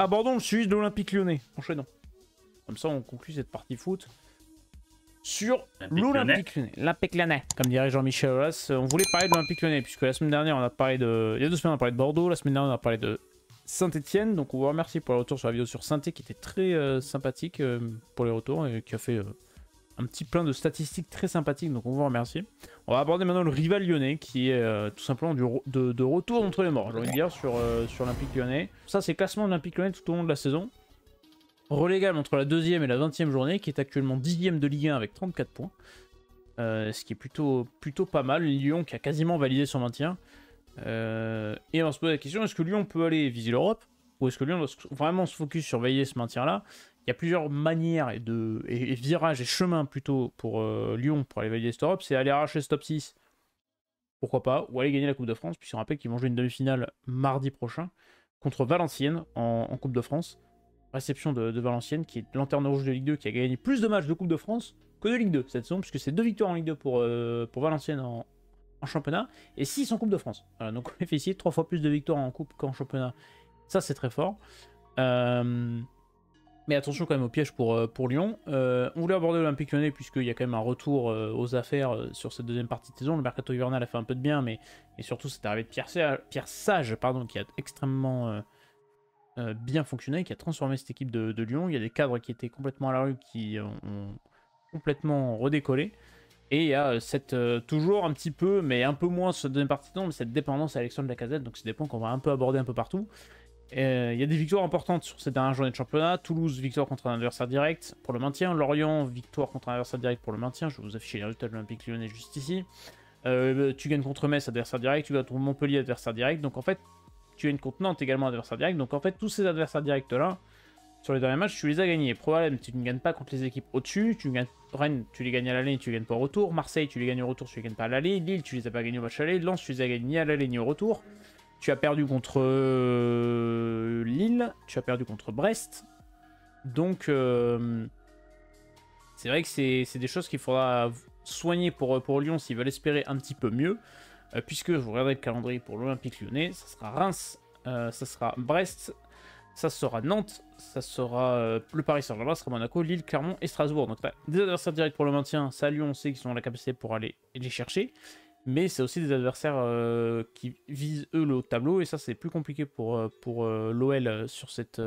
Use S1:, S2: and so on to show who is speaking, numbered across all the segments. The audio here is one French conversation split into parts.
S1: abordons le sujet de l'Olympique Lyonnais. Enchaînons. Comme ça, on conclut cette partie foot sur l'Olympique Lyonnais. L'Olympique Lyonnais, comme dirait Jean-Michel Aulas. On voulait parler de l'Olympique Lyonnais, puisque la semaine dernière, on a parlé de... Il y a 2 semaines, on a parlé de Bordeaux. La semaine dernière, on a parlé de Saint-Etienne. Donc, on vous remercie pour le retour sur la vidéo sur Saint-Etienne, qui était très sympathique pour les retours, et qui a fait un petit plein de statistiques très sympathiques. Donc, on vous remercie. On va aborder maintenant le rival lyonnais, qui est tout simplement de retour entre les morts, j'ai envie de dire, sur l'Olympique Lyonnais. Ça, c'est le classement de l'Olympique Lyonnais tout au long de la saison. Relégable entre la 2e et la 20e journée, qui est actuellement 10e de Ligue 1 avec 34 points. Ce qui est plutôt pas mal. Lyon qui a quasiment validé son maintien. Et on se pose la question, est-ce que Lyon peut aller viser l'Europe? Ou est-ce que Lyon doit vraiment se focus sur veiller ce maintien-là? Il y a plusieurs manières et virages et chemins plutôt pour Lyon pour aller valider cette Europe. C'est aller arracher ce top 6, pourquoi pas, ou aller gagner la Coupe de France, puisqu'on rappelle qu'ils vont jouer une demi-finale mardi prochain contre Valenciennes en Coupe de France. Réception de Valenciennes, qui est lanterne rouge de Ligue 2, qui a gagné plus de matchs de Coupe de France que de Ligue 2 cette saison, puisque c'est 2 victoires en Ligue 2 pour Valenciennes en championnat, et 6 en Coupe de France. Donc on félicite 3 fois plus de victoires en Coupe qu'en championnat. Ça, c'est très fort. Mais attention quand même au piège pour Lyon. On voulait aborder l'Olympique Lyonnais, puisqu'il y a quand même un retour aux affaires sur cette deuxième partie de saison. Le mercato hivernal a fait un peu de bien, mais et surtout cette arrivée de Pierre Sage, qui a extrêmement... bien fonctionné, qui a transformé cette équipe de Lyon. Il y a des cadres qui étaient complètement à la rue, qui ont complètement redécollé. Et il y a toujours un petit peu, mais un peu moins sur cette deuxième partie de temps, mais cette dépendance à Alexandre Lacazette. Donc c'est des points qu'on va un peu aborder un peu partout. Il y a des victoires importantes sur cette dernière journée de championnat. Toulouse, victoire contre un adversaire direct pour le maintien. Lorient, victoire contre un adversaire direct pour le maintien. Je vais vous afficher les résultats de l'Olympique Lyonnais juste ici. Tu gagnes contre Metz, adversaire direct. Tu gagnes contre Montpellier, adversaire direct. Donc en fait, tu gagnes contre Nantes également, adversaire direct. Donc en fait, tous ces adversaires directs là, sur les derniers matchs, tu les as gagnés. Problème, tu ne gagnes pas contre les équipes au-dessus. Rennes, tu les gagnes à l'aller, tu les gagnes pas au retour. Marseille, tu les gagnes au retour, tu les gagnes pas à l'aller. Lille, tu les as pas gagnés au match aller. Lens, tu les as gagnés ni à l'aller ni au retour. Tu as perdu contre Lille. Tu as perdu contre Brest. Donc c'est vrai que c'est des choses qu'il faudra soigner pour Lyon s'ils veulent espérer un petit peu mieux. Puisque vous regarderez le calendrier pour l'Olympique Lyonnais, ça sera Reims, ça sera Brest, ça sera Nantes, ça sera le Paris Saint-Germain, ça sera Monaco, Lille, Clermont et Strasbourg. Donc des adversaires directs pour le maintien, ça Lyon on sait qu'ils ont la capacité pour aller les chercher, mais c'est aussi des adversaires qui visent eux le haut de tableau, et ça c'est plus compliqué pour l'OL sur cette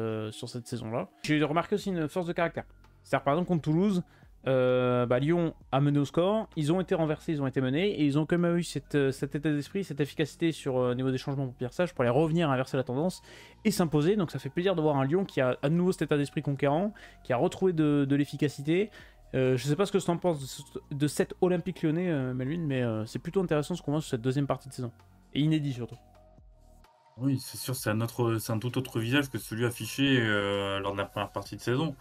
S1: saison-là. J'ai remarqué aussi une force de caractère. C'est-à-dire par exemple contre Toulouse, Lyon a mené au score, ils ont été renversés, ils ont été menés, et ils ont quand même eu cet état d'esprit, cette efficacité sur niveau des changements pour Pierre Sage pour aller revenir inverser la tendance et s'imposer. Donc ça fait plaisir de voir un Lyon qui a à nouveau cet état d'esprit conquérant, qui a retrouvé de l'efficacité. Je sais pas ce que tu en penses de cet Olympique Lyonnais, Melvin, mais c'est plutôt intéressant ce qu'on voit sur cette deuxième partie de saison, et inédit surtout.
S2: Oui, c'est sûr, c'est un tout autre visage que celui affiché lors de la première partie de saison.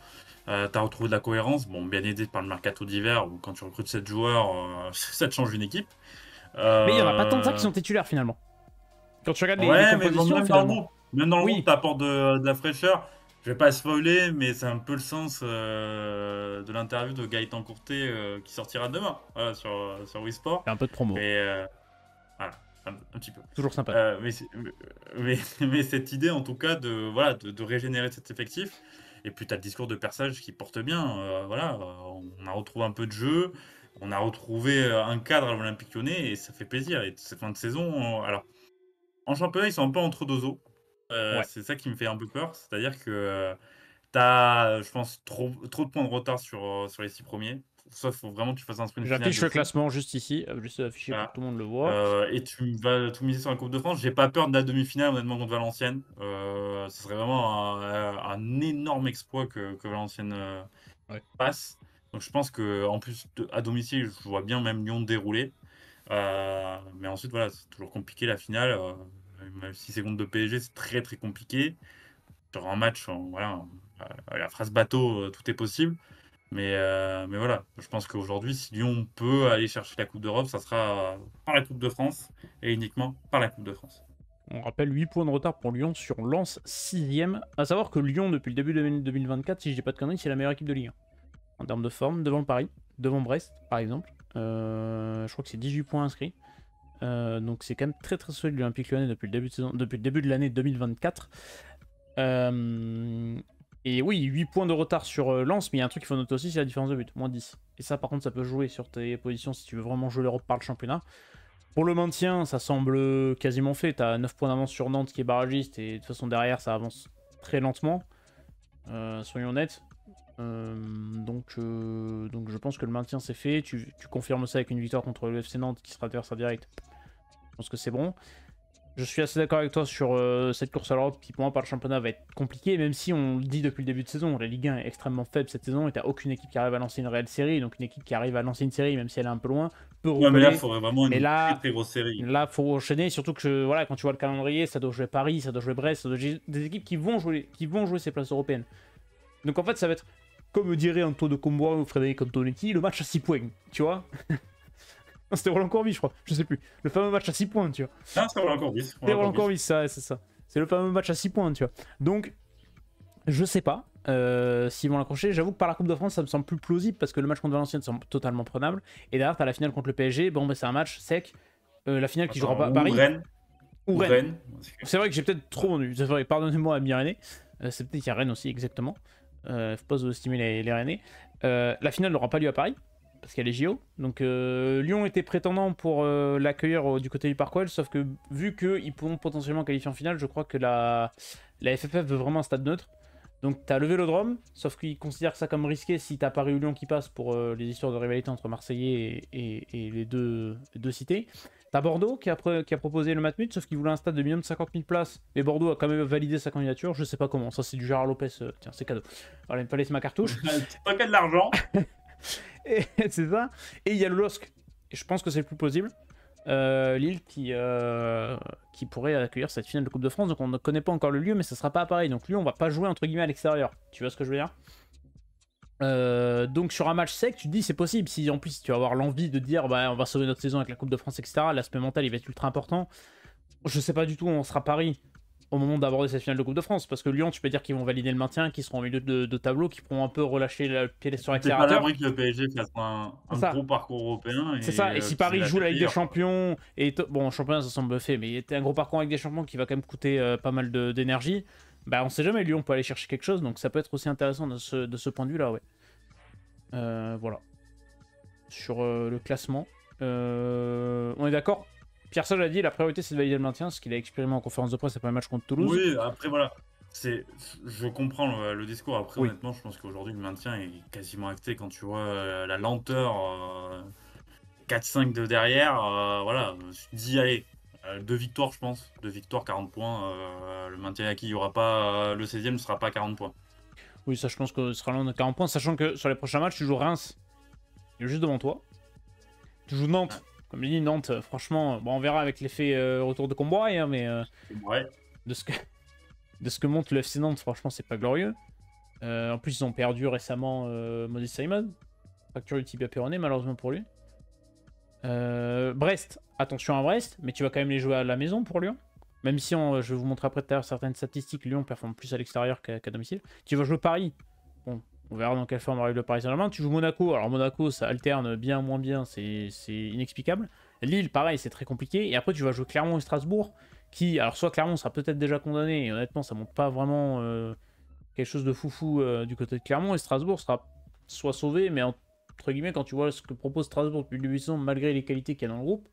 S2: T'as retrouvé de la cohérence, bon, bien aidé par le mercato d'hiver, où quand tu recrutes 7 joueurs, ça te change une équipe.
S1: Mais il y en a pas tant de ça qui
S2: Euh,
S1: sont titulaires finalement. Quand tu regardes les
S2: Ouais, mais bon,
S1: compositions finalement.
S2: même dans le groupe,
S1: Oui,
S2: t'apportes de la fraîcheur. Je vais pas spoiler, mais c'est un peu le sens de l'interview de Gaëtan Courtet qui sortira demain, voilà, sur Wii Sport.
S1: il y a un peu de promo.
S2: Mais voilà, un petit peu.
S1: Toujours sympa.
S2: Euh, mais, c'est- mais cette idée, en tout cas, voilà, de régénérer cet effectif. Et puis, tu as le discours de Persage qui porte bien. Voilà, on a retrouvé un peu de jeu. On a retrouvé un cadre à l'Olympique Lyonnais et ça fait plaisir. Et cette fin de saison, alors, en championnat, ils sont un peu entre deux eaux.
S1: Ouais.
S2: C'est ça qui me fait un peu peur. C'est-à-dire que tu as, je pense, trop de points de retard sur les 6 premiers. Ça, il faut vraiment que tu fasses un sprint final
S1: J'affiche
S2: de
S1: le
S2: fou.
S1: classement juste ici, juste affiché pour que
S2: Voilà.
S1: tout le monde le voit.
S2: Et tu vas tout miser sur la Coupe de France. J'ai pas peur de la demi-finale, honnêtement, contre Valenciennes. Ce serait vraiment un énorme exploit que Valenciennes
S1: Ouais.
S2: passe. Donc je pense que en plus à domicile, je vois bien même Lyon dérouler. Mais ensuite, voilà, c'est toujours compliqué la finale. Même si c'est contre de PSG, c'est très très compliqué. Sur un match, voilà, la phrase bateau, tout est possible. Mais voilà, je pense qu'aujourd'hui, si Lyon peut aller chercher la Coupe d'Europe, ça sera par la Coupe de France et uniquement par la Coupe de France.
S1: On rappelle 8 points de retard pour Lyon sur Lens 6ème. A savoir que Lyon, depuis le début de 2024, si je dis pas de conneries, c'est la meilleure équipe de Ligue 1. En termes de forme, devant Paris, devant Brest, par exemple. Je crois que c'est 18 points inscrits. Donc c'est quand même très très solide l'Olympique Lyonnais depuis le début de saison, depuis le début de l'année 2024. Et oui, 8 points de retard sur Lens, mais il y a un truc qu'il faut noter aussi, c'est la différence de but, moins 10. Et ça, par contre, ça peut jouer sur tes positions si tu veux vraiment jouer l'Europe par le championnat. Pour le maintien, ça semble quasiment fait. Tu as 9 points d'avance sur Nantes qui est barragiste, et de toute façon, derrière, ça avance très lentement. Soyons honnêtes. Donc je pense que le maintien, c'est fait. Tu confirmes ça avec une victoire contre le FC Nantes, qui sera adversaire direct. Je pense que c'est bon. Je suis assez d'accord avec toi sur cette course à l'Europe qui, pour moi, par le championnat, va être compliquée, même si on le dit depuis le début de saison, la Ligue 1 est extrêmement faible cette saison et t'as aucune équipe qui arrive à lancer une réelle série. Donc une équipe qui arrive à lancer une série, même si elle est un peu loin, peut recoller.
S2: Ouais, mais là, il faudrait vraiment une très très grosse série.
S1: Là, il faut enchaîner, surtout que voilà, quand tu vois le calendrier, ça doit jouer Paris, ça doit jouer Brest, ça doit jouer des équipes qui vont jouer ces places européennes. Donc en fait, ça va être, comme dirait Anto de Combois ou Frédéric Antonetti, le match à 6 points, tu vois. Non, c'était Roland Courbis, je crois. Je sais plus. Le fameux match à 6 points, tu vois.
S2: Ah, c'est Roland Courbis.
S1: C'est Roland Courbis, c'est ça. C'est le fameux match à 6 points, tu vois. Donc, je sais pas s'ils vont l'accrocher. J'avoue que par la Coupe de France, ça me semble plus plausible parce que le match contre Valenciennes semble totalement prenable. Et derrière, t'as la finale contre le PSG. Bon, bah, c'est un match sec. La finale qui jouera pas à Paris. Ou Rennes. C'est vrai que j'ai peut-être trop vendu. C'est vrai, pardonnez-moi, ami Rennais. C'est peut-être qu'il y a Rennes aussi, exactement. Faut pas sous-estimer les Rennais. La finale n'aura pas lieu à Paris, parce qu'il y a les JO. Donc Lyon était prétendant pour l'accueillir du côté du Parc OL, sauf que vu qu'ils pourront potentiellement qualifier en finale, je crois que la FFF veut vraiment un stade neutre. Donc t'as le Vélodrome, sauf qu'ils considèrent ça comme risqué si t'as Paris ou Lyon qui passe pour les histoires de rivalité entre Marseillais et les deux cités. T'as Bordeaux qui a proposé le Matmut, sauf qu'il voulait un stade de minimum de 50 000 places. Mais Bordeaux a quand même validé sa candidature, je sais pas comment. Ça, c'est du Gérard Lopez. Tiens, c'est cadeau. Alors, il me fallait ma cartouche.
S2: C'est pas qu'à de l'argent.
S1: C'est ça. Et il y a le LOSC. Et je pense que c'est le plus plausible. Lille qui pourrait accueillir cette finale de Coupe de France. Donc, on ne connaît pas encore le lieu, mais ça sera pas pareil. Donc, lui, on va pas jouer entre guillemets à l'extérieur. Tu vois ce que je veux dire? Donc sur un match sec, tu te dis c'est possible. Si en plus tu vas avoir l'envie de dire bah, on va sauver notre saison avec la Coupe de France, etc. L'aspect mental il va être ultra important. Je sais pas du tout où on sera Paris au moment d'aborder cette finale de Coupe de France, parce que Lyon, tu peux dire qu'ils vont valider le maintien, qu'ils seront au milieu de tableau, qu'ils pourront un peu relâcher le pied sur l'accélérateur.
S2: C'est pas l'abri que le PSG fasse un gros parcours européen.
S1: C'est ça. Et si Paris joue la Ligue des Champions, et bon, championnat ça semble fait, mais il y a un gros parcours avec des champions qui va quand même coûter pas mal d'énergie. Bah on sait jamais, Lyon peut aller chercher quelque chose, donc ça peut être aussi intéressant de ce point de vue là, ouais. Voilà. Sur le classement. On est d'accord. Pierre Sage a dit la priorité c'est de valider le maintien, ce qu'il a exprimé en conférence de presse après le match contre Toulouse.
S2: Oui, après voilà. Je comprends le discours. Après, oui. Honnêtement, je pense qu'aujourd'hui le maintien est quasiment acté quand tu vois la lenteur 4-5 de derrière. Voilà, je me suis dit, allez, 2 victoires, je pense. 2 victoires, 40 points. Le maintien acquis, il n'y aura pas. Le 16e ne sera pas 40 points.
S1: Oui, ça je pense que ce sera loin de 40 points, sachant que sur les prochains matchs, tu joues Reims, il est juste devant toi. Tu joues Nantes, comme je dis, Nantes, franchement, bon, on verra avec l'effet retour de Combois, hein, mais
S2: ouais.
S1: de ce que montre le FC Nantes, franchement, c'est pas glorieux. En plus, ils ont perdu récemment Moses Simon, fracture du tibia péroné, malheureusement pour lui. Brest, attention à Brest, mais tu vas quand même les jouer à la maison pour Lyon. Même si je vais vous montrer après tout à l'heure certaines statistiques, Lyon performe plus à l'extérieur qu'à domicile. Tu vas jouer Paris. Bon, on verra dans quelle forme arrive le Paris Saint-Germain. Tu joues Monaco. Alors Monaco, ça alterne bien, moins bien, c'est inexplicable. Lille, pareil, c'est très compliqué. Et après, tu vas jouer Clermont et Strasbourg, qui, alors soit Clermont sera peut-être déjà condamné, et honnêtement, ça montre pas vraiment quelque chose de foufou du côté de Clermont, et Strasbourg sera soit sauvé, mais entre guillemets, quand tu vois ce que propose Strasbourg depuis le début de saison, malgré les qualités qu'il y a dans le groupe,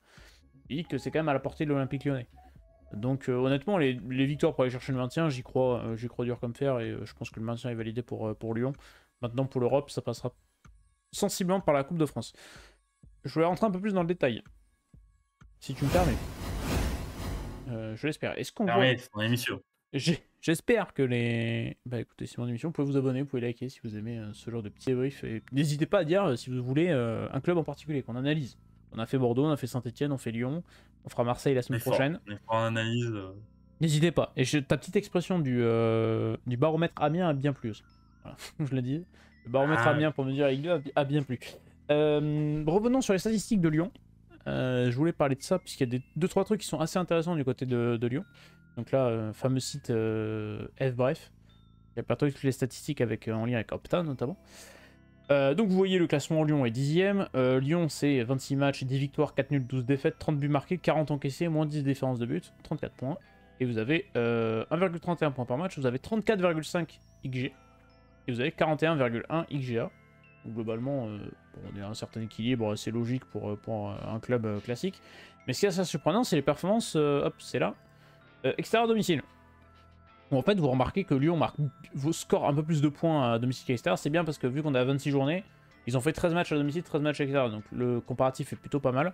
S1: tu dis que c'est quand même à la portée de l'Olympique Lyonnais. Donc honnêtement, les victoires pour aller chercher le maintien, j'y crois dur comme fer, et je pense que le maintien est validé pour Lyon. Maintenant, pour l'Europe, ça passera sensiblement par la Coupe de France. Je voulais rentrer un peu plus dans le détail, si tu me permets. Je l'espère. Est-ce qu'on voit...
S2: c'est mon émission.
S1: J'espère que les... Bah écoutez, c'est mon émission, vous pouvez vous abonner, vous pouvez liker si vous aimez ce genre de petits débriefs. Et n'hésitez pas à dire si vous voulez un club en particulier qu'on analyse. On a fait Bordeaux, on a fait Saint-Etienne, on fait Lyon, on fera Marseille la semaine prochaine.
S2: On fera une analyse.
S1: N'hésitez pas. Et ta petite expression du baromètre Amiens a bien plu aussi. Voilà, je le dis. Le baromètre Amiens pour me dire Ligue 2 a bien plu. Revenons sur les statistiques de Lyon. Je voulais parler de ça puisqu'il y a 2-3 trucs qui sont assez intéressants du côté de Lyon. Donc là, fameux site FBref. Il y a plein de toutes les statistiques en lien avec Opta notamment. Donc vous voyez le classement, Lyon est 10ème. Lyon c'est 26 matchs, 10 victoires, 4 nuls, 12 défaites, 30 buts marqués, 40 encaissés, moins 10 différences de but, 34 points. Et vous avez 1,31 points par match, vous avez 34,5 XG. Et vous avez 41,1 XGA. Donc globalement, on est à un certain équilibre, c'est logique pour un club classique. Mais ce qui est assez surprenant, c'est les performances, hop, c'est là, extérieur domicile. Où en fait, vous remarquez que Lyon marque vos scores un peu plus de points à domicile qu'à extérieur. C'est bien parce que vu qu'on a 26 journées, ils ont fait 13 matchs à domicile, 13 matchs à l'extérieur. Donc le comparatif est plutôt pas mal.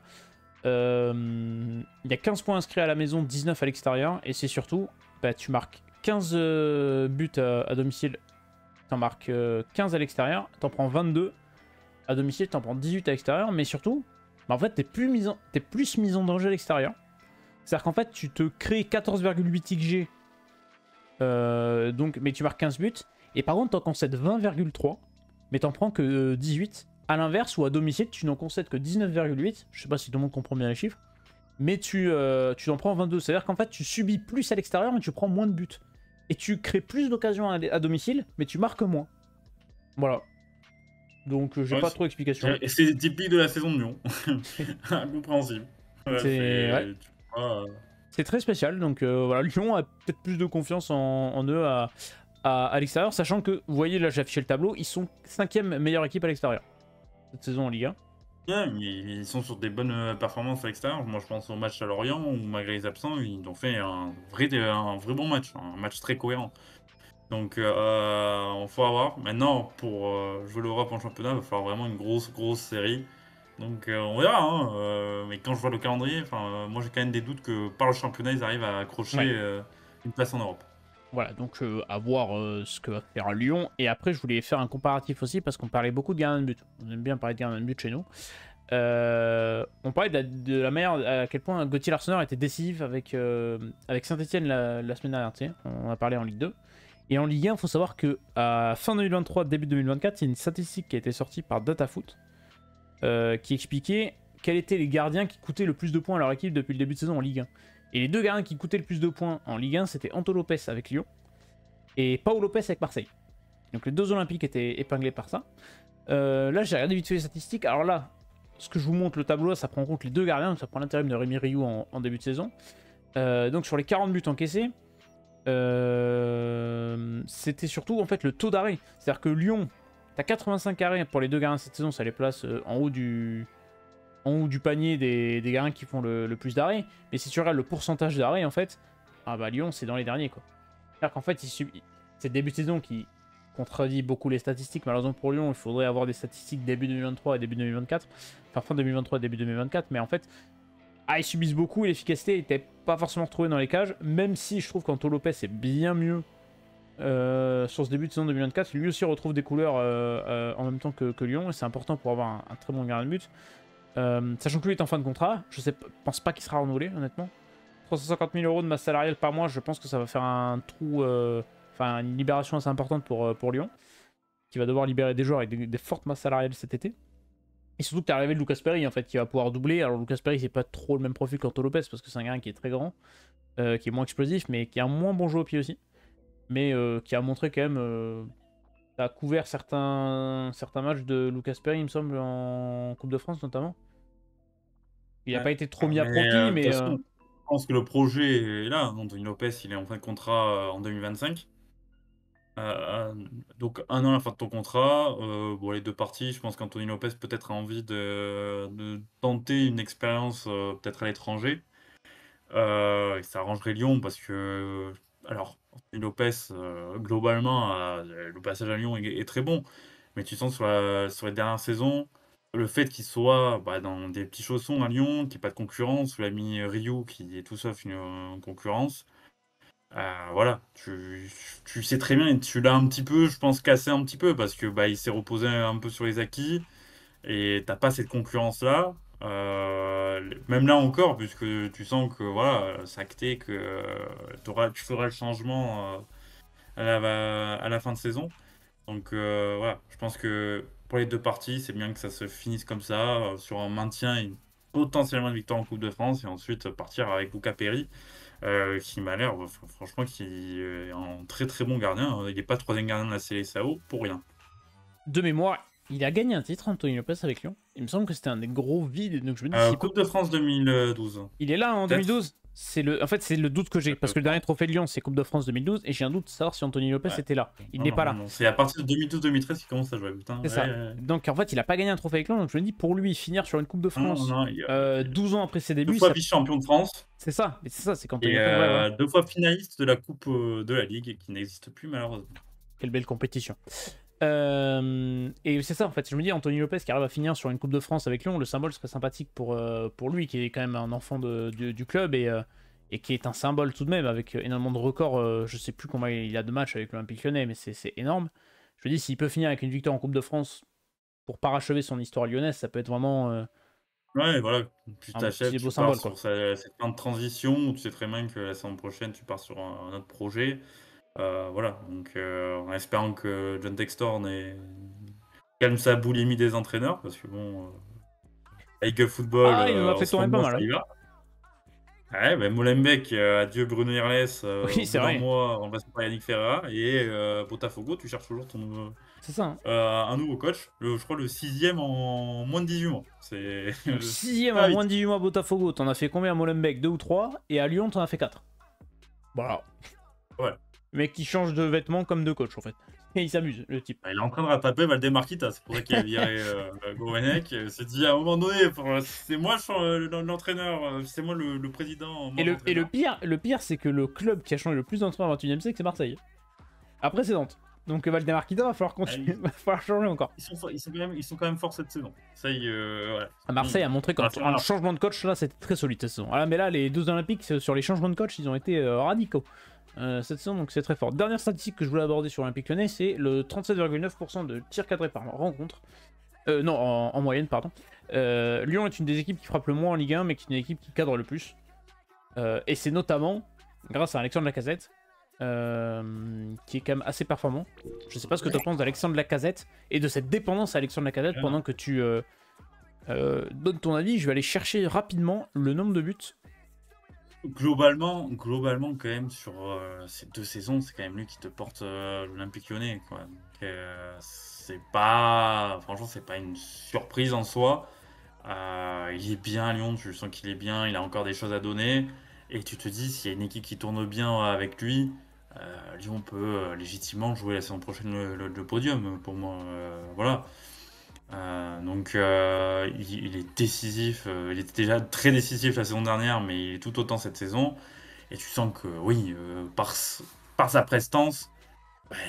S1: Il y a 15 points inscrits à la maison, 19 à l'extérieur. Et c'est surtout, bah, tu marques 15 buts à domicile, t'en marques 15 à l'extérieur, t'en prends 22 à domicile, t'en prends 18 à l'extérieur. Mais surtout, bah, en fait, t'es plus mis en danger à l'extérieur. C'est-à-dire qu'en fait, tu te crées 14,8 XG. Mais tu marques 15 buts. Et par contre, t'en concèdes 20,3. Mais t'en prends que 18. À l'inverse, ou à domicile, tu n'en concèdes que 19,8. Je sais pas si tout le monde comprend bien les chiffres. Mais tu en prends 22. C'est-à-dire qu'en fait, tu subis plus à l'extérieur, mais tu prends moins de buts. Et tu crées plus d'occasions à domicile, mais tu marques moins. Voilà. Donc, j'ai pas trop d'explications.
S2: Et c'est typique de la saison de Lyon. Incompréhensible.
S1: C'est très spécial. Donc, voilà, Lyon a peut-être plus de confiance en eux à l'extérieur. Sachant que, vous voyez, là, j'ai affiché le tableau. Ils sont 5e meilleure équipe à l'extérieur cette saison en Ligue 1.
S2: Yeah, ils sont sur des bonnes performances à l'extérieur. Moi, je pense au match à Lorient où, malgré les absents, ils ont fait un vrai bon match. Un match très cohérent. Donc, on faut avoir. Maintenant, pour jouer l'Europe en championnat, il va falloir vraiment une grosse série. Donc, on verra. Hein, mais quand je vois le calendrier, moi, j'ai quand même des doutes que par le championnat, ils arrivent à accrocher une place en Europe.
S1: Voilà, donc à voir ce que va faire Lyon. Et après, je voulais faire un comparatif aussi parce qu'on parlait beaucoup de gardiens de but. On aime bien parler de gardiens de but chez nous. On parlait de la manière à quel point Gauthier Larseneur était décisif avec Saint-Etienne la semaine dernière. Tu sais, on a parlé en Ligue 2. Et en Ligue 1, il faut savoir que à fin 2023, début 2024, il y a une statistique qui a été sortie par DataFoot qui expliquait quels étaient les gardiens qui coûtaient le plus de points à leur équipe depuis le début de saison en Ligue 1. Et les deux gardiens qui coûtaient le plus de points en Ligue 1, c'était Anto Lopez avec Lyon et Pau Lopez avec Marseille. Donc les deux Olympiques étaient épinglés par ça. Là, j'ai regardé vite fait les statistiques. Alors là, ce que je vous montre, le tableau, ça prend en compte les deux gardiens. Donc ça prend l'intérim de Rémi Rioux en début de saison. Donc sur les 40 buts encaissés, c'était surtout en fait le taux d'arrêt. C'est-à-dire que Lyon, t'as 85 arrêts pour les deux gardiens cette saison, ça les place en haut du panier des gardiens qui font le plus d'arrêts. Mais si tu regardes le pourcentage d'arrêts, en fait, ah bah Lyon, c'est dans les derniers, quoi. C'est-à-dire qu'en fait, c'est le début de saison qui contredit beaucoup les statistiques. Malheureusement pour Lyon, il faudrait avoir des statistiques début 2023 et début 2024. Enfin, fin 2023 et début 2024. Mais en fait, ils subissent beaucoup et l'efficacité n'était pas forcément retrouvée dans les cages. Même si je trouve qu'Anto Lopez est bien mieux sur ce début de saison 2024. Lui aussi retrouve des couleurs en même temps que Lyon. Et c'est important pour avoir un très bon gardien de but. Sachant que lui est en fin de contrat, je pense pas qu'il sera renouvelé, honnêtement. 350 000 € de masse salariale par mois, je pense que ça va faire un trou, une libération assez importante pour Lyon, qui va devoir libérer des joueurs avec des fortes masses salariales cet été. Et surtout que t'es arrivé de Lucas Perry, en fait, qui va pouvoir doubler. Alors Lucas Perry, c'est pas trop le même profil qu'Anto Lopez, parce que c'est un gars qui est très grand, qui est moins explosif, mais qui a un moins bon jeu au pied aussi. Mais qui a montré quand même... a couvert certains matchs de Lucas Perry, il me semble, en Coupe de France notamment. Il n'a pas été trop mis à profit, mais...
S2: Je pense que le projet est là. Anthony Lopez, il est en fin de contrat en 2025. Donc, un an à la fin de ton contrat. Les deux parties, je pense qu'Anthony Lopez peut-être a envie de tenter une expérience peut-être à l'étranger. Et ça arrangerait Lyon parce que... Alors, Anthony Lopez, globalement, le passage à Lyon est très bon. Mais tu sens sur les dernières saisons, le fait qu'il soit dans des petits chaussons à Lyon, qu'il n'y ait pas de concurrence, l'ami Ryu qui est tout sauf une concurrence, voilà, tu sais très bien et tu l'as un petit peu, je pense, cassé un petit peu parce que il s'est reposé un peu sur les acquis et t'as pas cette concurrence-là. Même là encore, puisque tu sens que voilà, c'est acté que tu feras le changement à la fin de saison. Donc voilà, je pense que pour les deux parties, c'est bien que ça se finisse comme ça, sur un maintien et potentiellement une victoire en Coupe de France, et ensuite partir avec Luca Perry, qui m'a l'air, franchement, qui est un très très bon gardien. Il n'est pas troisième gardien de la CSAO pour rien.
S1: De mémoire, il a gagné un titre, Anthony Lopez, avec Lyon. Il me semble que c'était un des gros vides. Donc je me dis,
S2: Coupe de France 2012.
S1: Il est là en 2012. En fait, c'est le doute que j'ai. Parce que le dernier trophée de Lyon, c'est Coupe de France 2012. Et j'ai un doute de savoir si Anthony Lopez était là. Il n'est pas là.
S2: Non. C'est à partir de 2012-2013 qu'il commence à jouer. Putain.
S1: C'est ça. Donc en fait, il a pas gagné un trophée avec Lyon. Donc je me dis, pour lui, finir sur une Coupe de France 12 ans après ses débuts.
S2: 2 fois vice-champion de France.
S1: C'est ça. Mais c'est ça, c'est quand
S2: Et 2 fois finaliste de la Coupe de la Ligue qui n'existe plus malheureusement.
S1: Quelle belle compétition. Et c'est ça en fait, je me dis Anthony Lopez qui arrive à finir sur une Coupe de France avec Lyon, le symbole serait sympathique pour lui qui est quand même un enfant du club et qui est un symbole tout de même avec énormément de records. Je sais plus combien il a de matchs avec l'Olympique Lyonnais, mais c'est énorme. Je me dis s'il peut finir avec une victoire en Coupe de France pour parachever son histoire lyonnaise, ça peut être vraiment
S2: ouais, voilà, tu
S1: un
S2: t'achètes,
S1: petit beau
S2: tu
S1: symbole,
S2: pars sur cette fin de transition où tu sais très bien que la saison prochaine tu pars sur un autre projet. Voilà, donc en espérant que John Textor calme sa boulimie des entraîneurs, parce que bon, Eagle Football,
S1: il en a
S2: en
S1: fait
S2: ce
S1: tourner pas
S2: moment,
S1: mal.
S2: ça y va. Ouais, ben Molenbeek, adieu Bruno Irles,
S1: Oui, c'est vrai.
S2: mois, remplacé par Yannick Ferreira, et Botafogo, tu cherches toujours
S1: C'est ça.
S2: un nouveau coach, je crois le 6e en moins de 18 mois. C'est
S1: 6ème en moins de 18 mois à Botafogo, t'en as fait combien à Molenbeek? 2 ou 3, et à Lyon t'en as fait 4. Voilà.
S2: Ouais.
S1: Le mec qui change de vêtements comme de coach en fait. Et il s'amuse, le type.
S2: Il est en train de rattraper Valdemarquita, c'est pour ça qu'il a viré Gourvenec. Il s'est dit à un moment donné, c'est moi l'entraîneur, c'est moi le président.
S1: Et le pire, c'est que le club qui a changé le plus d'entraîneur au 21 e siècle, c'est Marseille. Après, c'est Nantes. Donc Valdemarquita va falloir continuer, va falloir changer encore.
S2: Ils sont quand même forts cette saison. Ça, ouais.
S1: Marseille a montré qu'un changement de coach là, c'était très solide cette saison. Ah, mais là, les deux Olympiques sur les changements de coach, ils ont été radicaux. Cette saison, donc c'est très fort. Dernière statistique que je voulais aborder sur l'Olympique Lyonnais, c'est le 37,9% de tirs cadrés par rencontre. Non, en moyenne, pardon. Lyon est une des équipes qui frappe le moins en Ligue 1, mais qui est une équipe qui cadre le plus. Et c'est notamment grâce à Alexandre Lacazette, qui est quand même assez performant. Je sais pas ce que tu penses d'Alexandre Lacazette et de cette dépendance à Alexandre Lacazette pendant que tu donnes ton avis. Je vais aller chercher rapidement le nombre de buts.
S2: Globalement, quand même, sur ces 2 saisons, c'est quand même lui qui te porte l'Olympique Lyonnais, quoi. Donc, c'est pas... Franchement, c'est pas une surprise en soi. Il est bien à Lyon, tu sens qu'il est bien, il a encore des choses à donner. Et tu te dis, s'il y a une équipe qui tourne bien avec lui, Lyon peut légitimement jouer la saison prochaine le podium, pour moi. Voilà. Donc il est décisif, il était déjà très décisif la saison dernière, mais il est tout autant cette saison. Et tu sens que oui, par sa prestance,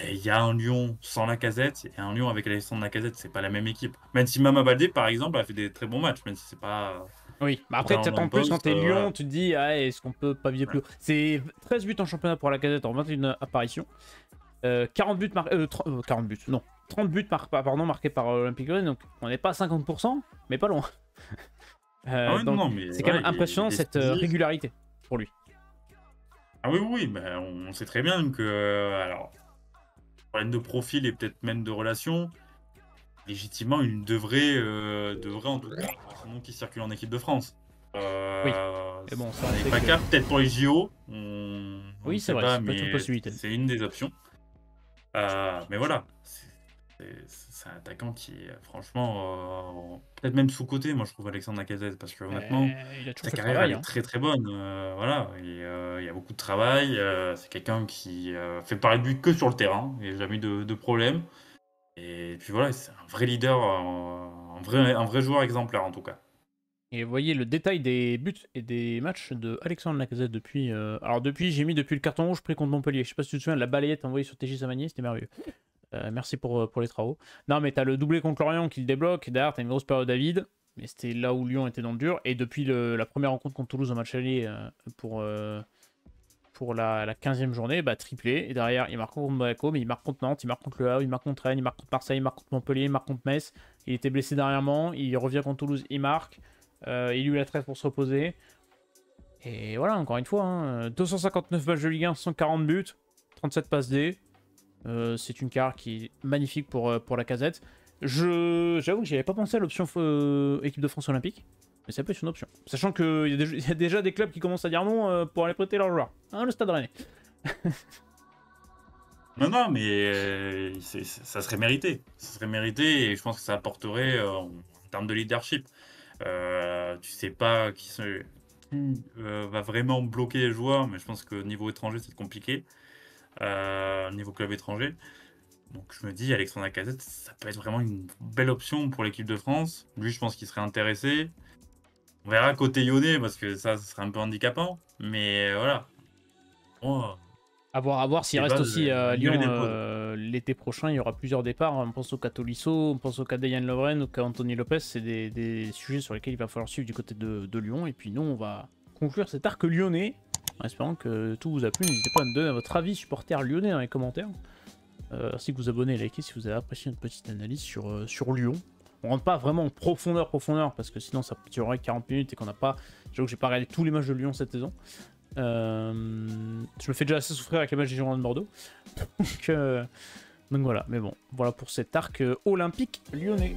S2: il y a un Lyon sans Lacazette et un Lyon avec Alexandre Lacazette, c'est pas la même équipe. Même si Mama Baldé, par exemple, a fait des très bons matchs, même si c'est pas...
S1: Oui, mais après, peut-être en plus, quand t'es Lyon, tu te dis, ah, est-ce qu'on peut pas viser plus haut? C'est 13 buts en championnat pour Lacazette en 21 apparitions. 40 buts marqués. 40 buts, non. 30 buts marqués par Olympique Lyonnais, donc on n'est pas à 50%, mais pas loin. C'est quand même impressionnant cette régularité pour lui.
S2: Ah oui, mais on sait très bien que, alors, problème de profil et peut-être même de relation, légitimement, il devrait en tout cas, son nom qui circule en équipe de France.
S1: Oui. Mais bon, ça
S2: n'est pas clair, peut-être pour les JO.
S1: Oui, c'est vrai, c'est une possibilité.
S2: C'est une des options. Mais voilà, c'est un attaquant qui est franchement peut-être même sous-coté, moi je trouve Alexandre Lacazette, parce que honnêtement, sa carrière elle est très très bonne. Voilà, il y a beaucoup de travail. C'est quelqu'un qui fait parler de lui que sur le terrain, il n'y a jamais eu de problème. Et puis voilà, c'est un vrai leader, un vrai joueur exemplaire en tout cas.
S1: Et vous voyez le détail des buts et des matchs de Alexandre Lacazette depuis. Alors j'ai mis depuis le carton rouge pris contre Montpellier. Je sais pas si tu te souviens de la balayette envoyée sur TJ Savanier, c'était merveilleux. Merci pour les travaux. Non, mais t'as le doublé contre Lorient qui le débloque. Derrière, t'as une grosse période à vide. Mais c'était là où Lyon était dans le dur. Et depuis la première rencontre contre Toulouse au match aller pour la 15e journée, triplé. Et derrière, il marque contre Monaco, mais il marque contre Nantes, il marque contre Le Havre, il marque contre Rennes, il marque contre Marseille, il marque contre Montpellier, il marque contre Metz. Il était blessé dernièrement. Il revient contre Toulouse, il marque. Il a eu la trêve pour se reposer. Et voilà, encore une fois, 259 matchs de Ligue 1, 140 buts, 37 passes D. C'est une carrière qui est magnifique pour Lacazette. J'avoue que j'y avais pas pensé à l'option équipe de France olympique, mais ça peut être une option. Sachant qu'il y a déjà des clubs qui commencent à dire non pour aller prêter leurs joueurs. Le Stade Rennais.
S2: Non, mais ça serait mérité. Ça serait mérité et je pense que ça apporterait en termes de leadership. Tu sais pas qui va vraiment bloquer les joueurs, mais je pense que niveau étranger, c'est compliqué. Niveau club étranger. Donc je me dis, Alexandre Lacazette, ça peut être vraiment une belle option pour l'équipe de France. Lui, je pense qu'il serait intéressé. On verra côté lyonnais, parce que ça serait un peu handicapant. Mais voilà. Oh,
S1: À voir s'il
S2: et
S1: reste
S2: bah,
S1: aussi à
S2: annuler
S1: Lyon
S2: des pauses.
S1: l'été prochain. Il y aura plusieurs départs. On pense au cas Tolisso, on pense au cas Dejan Lovren, au cas Anthony Lopez. C'est des sujets sur lesquels il va falloir suivre du côté de Lyon. Et puis nous, on va conclure cet arc lyonnais. En espérant que tout vous a plu. N'hésitez pas à me donner votre avis supporter lyonnais dans les commentaires. Ainsi que vous abonner et liker si vous avez apprécié notre petite analyse sur Lyon. On rentre pas vraiment en profondeur, parce que sinon ça durerait 40 minutes et qu'on n'a pas... J'avoue que j'ai pas regardé tous les matchs de Lyon cette saison. Je me fais déjà assez souffrir avec les matchs des Girondins de Bordeaux. Donc voilà, mais bon, voilà pour cet arc olympique lyonnais.